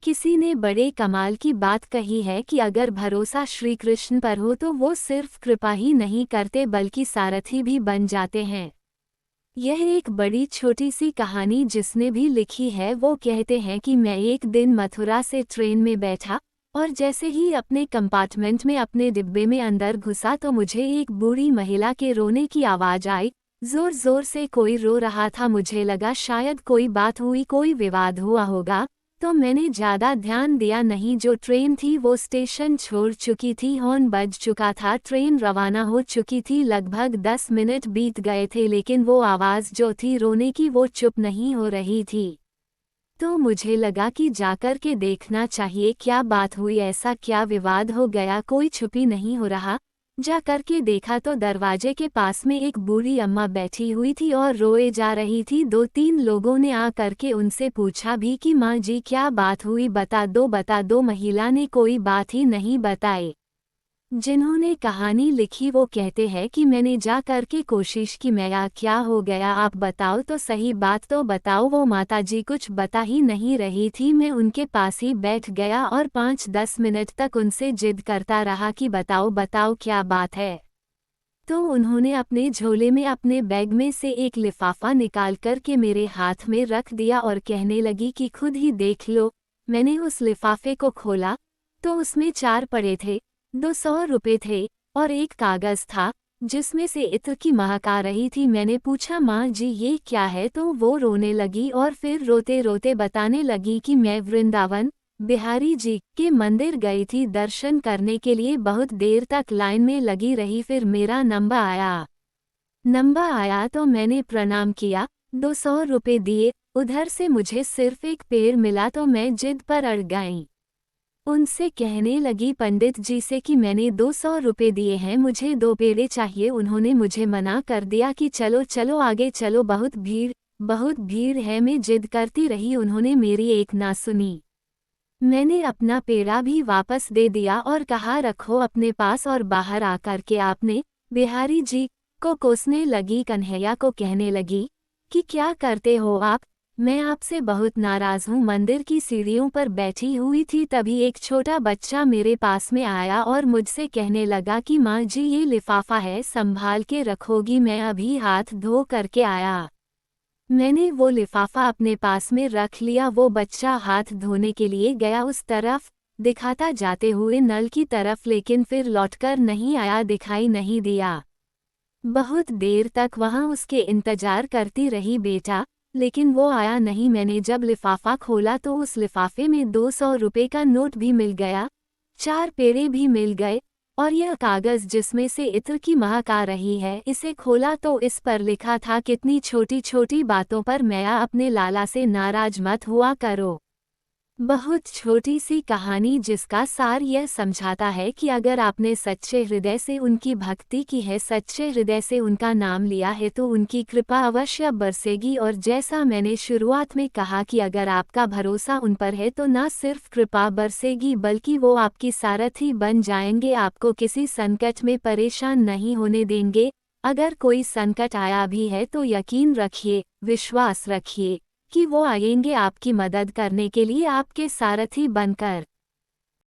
किसी ने बड़े कमाल की बात कही है कि अगर भरोसा श्री कृष्ण पर हो तो वो सिर्फ कृपा ही नहीं करते बल्कि सारथी भी बन जाते हैं। यह एक बड़ी छोटी सी कहानी जिसने भी लिखी है वो कहते हैं कि मैं एक दिन मथुरा से ट्रेन में बैठा और जैसे ही अपने कंपार्टमेंट में अपने डिब्बे में अंदर घुसा तो मुझे एक बूढ़ी महिला के रोने की आवाज़ आई। जोर जोर से कोई रो रहा था। मुझे लगा शायद कोई बात हुई, कोई विवाद हुआ होगा, तो मैंने ज़्यादा ध्यान दिया नहीं। जो ट्रेन थी वो स्टेशन छोड़ चुकी थी, हॉर्न बज चुका था, ट्रेन रवाना हो चुकी थी। लगभग 10 मिनट बीत गए थे लेकिन वो आवाज़ जो थी रोने की वो चुप नहीं हो रही थी। तो मुझे लगा कि जाकर के देखना चाहिए क्या बात हुई, ऐसा क्या विवाद हो गया, कोई छुपी नहीं हो रहा। जा करके देखा तो दरवाजे के पास में एक बूढ़ी अम्मा बैठी हुई थी और रोए जा रही थी। 2-3 लोगों ने आ करके उनसे पूछा भी कि माँ जी क्या बात हुई, बता दो बता दो। महिला ने कोई बात ही नहीं बताई। जिन्होंने कहानी लिखी वो कहते हैं कि मैंने जा करके कोशिश की, मैं क्या हो गया, आप बताओ तो सही, बात तो बताओ। वो माताजी कुछ बता ही नहीं रही थी। मैं उनके पास ही बैठ गया और 5-10 मिनट तक उनसे जिद करता रहा कि बताओ बताओ क्या बात है। तो उन्होंने अपने झोले में अपने बैग में से एक लिफाफा निकाल कर के मेरे हाथ में रख दिया और कहने लगी कि खुद ही देख लो। मैंने उस लिफाफे को खोला तो उसमें 4 पड़े थे, 200 रुपए थे और एक कागज़ था जिसमें से इत्र की महक आ रही थी। मैंने पूछा माँ जी ये क्या है, तो वो रोने लगी और फिर रोते रोते बताने लगी कि मैं वृंदावन बिहारी जी के मंदिर गई थी दर्शन करने के लिए, बहुत देर तक लाइन में लगी रही, फिर मेरा नंबर आया तो मैंने प्रणाम किया, 200 रुपए दिए। उधर से मुझे सिर्फ एक पेड़ मिला तो मैं जिद पर अड़ गई। उनसे कहने लगी पंडित जी से कि मैंने 200 रुपए दिए हैं, मुझे 2 पेड़े चाहिए। उन्होंने मुझे मना कर दिया कि चलो चलो आगे चलो, बहुत भीड़ है। मैं जिद करती रही, उन्होंने मेरी एक ना सुनी। मैंने अपना पेड़ा भी वापस दे दिया और कहा रखो अपने पास, और बाहर आकर के आपने बिहारी जी को कोसने लगी। कन्हैया को कहने लगी कि क्या करते हो आप, मैं आपसे बहुत नाराज हूँ। मंदिर की सीढ़ियों पर बैठी हुई थी, तभी एक छोटा बच्चा मेरे पास में आया और मुझसे कहने लगा कि माँ जी ये लिफाफा है, संभाल के रखोगी, मैं अभी हाथ धो करके आया। मैंने वो लिफाफा अपने पास में रख लिया। वो बच्चा हाथ धोने के लिए गया उस तरफ, दिखाता जाते हुए नल की तरफ, लेकिन फिर लौटकर नहीं आया, दिखाई नहीं दिया। बहुत देर तक वहां उसके इंतजार करती रही बेटा, लेकिन वो आया नहीं। मैंने जब लिफाफा खोला तो उस लिफाफे में 200 रुपए का नोट भी मिल गया, 4 पेड़े भी मिल गए और यह कागज़ जिसमें से इत्र की महक आ रही है, इसे खोला तो इस पर लिखा था कितनी छोटी छोटी बातों पर मैया अपने लाला से नाराज मत हुआ करो। बहुत छोटी सी कहानी जिसका सार यह समझाता है कि अगर आपने सच्चे हृदय से उनकी भक्ति की है, सच्चे हृदय से उनका नाम लिया है तो उनकी कृपा अवश्य बरसेगी। और जैसा मैंने शुरुआत में कहा कि अगर आपका भरोसा उन पर है तो न सिर्फ कृपा बरसेगी बल्कि वो आपकी सारथी बन जाएंगे, आपको किसी संकट में परेशान नहीं होने देंगे। अगर कोई संकट आया भी है तो यकीन रखिए, विश्वास रखिए कि वो आएंगे आपकी मदद करने के लिए, आपके सारथी बनकर।